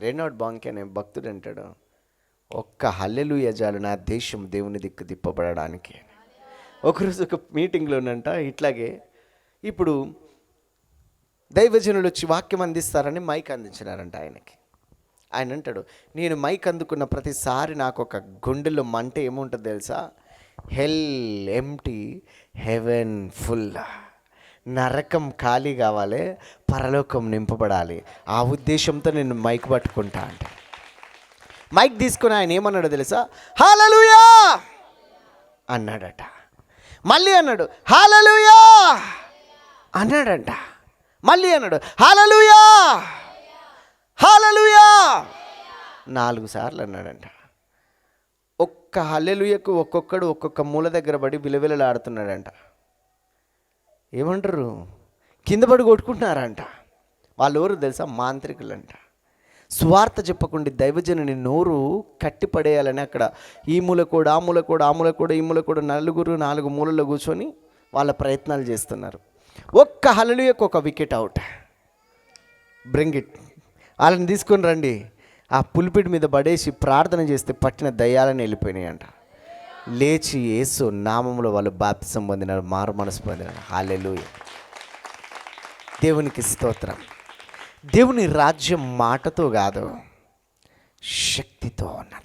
Renault బాంకే అనే భక్తుడు అంటాడు, ఒక్క హల్లెలూయా చాలు నా దేశం దేవుని దిక్కు తిప్పబడడానికి. ఒకరోజు ఒక మీటింగ్లోనంట ఇట్లాగే ఇప్పుడు దైవజనులు వచ్చి వాక్యం అందిస్తారని మైక్ అందించినారంట ఆయనకి. ఆయన అంటాడు, నేను మైక్ అందుకున్న ప్రతిసారి నాకు ఒక గుండెల్లో మంట ఏముంటుంది తెలుసా? హెల్ ఎంప్టీ, హెవెన్ ఫుల్. నరకం ఖాళీ కావాలి, పరలోకం నింపబడాలి. ఆ ఉద్దేశంతో నేను మైక్ పట్టుకుంటా అంటే, మైక్ తీసుకుని ఆయన ఏమన్నాడో తెలుసా? హల్లెలూయా అన్నాడట. మళ్ళీ అన్నాడు హల్లెలూయా అన్నాడంట. మళ్ళీ అన్నాడు హల్లెలూయా హల్లెలూయా 4 సార్లు అన్నాడంట. ఒక్క హల్లెలూయాకు ఒక్కొక్కడు ఒక్కొక్క మూల దగ్గర పడి విలవిలలాడుతున్నాడంట. ఏమంటారు, కింద పడి కొట్టుకుంటున్నారంట. వాళ్ళు ఎవరు తెలుసా? మాంత్రికులంట. స్వార్థ చెప్పకుండా దైవజనుని నోరు కట్టి పడేయాలని అక్కడ ఈ మూల కూడా ఆ మూల కూడా ఆ మూల కూడా ఈ మూల కూడా 4 మూలలో కూర్చొని వాళ్ళ ప్రయత్నాలు చేస్తున్నారు. ఒక్క హల్లెలూయాకు ఒక వికెట్ అవుట్. బ్రింగ్ ఇట్, వాళ్ళని తీసుకొని రండి. ఆ పులిపిడి మీద పడేసి ప్రార్థన చేస్తే పట్టిన దయ్యాలని వెళ్ళిపోయినాయి అంట. లేచి యేసు నామములో వాళ్ళు బాప్తిసం పొందినారు, మారు మనసు పొందినారు. హల్లెలూయా, దేవునికి స్తోత్రం. దేవుని రాజ్యం మాటతో కాదు, శక్తితో ఉన్నది.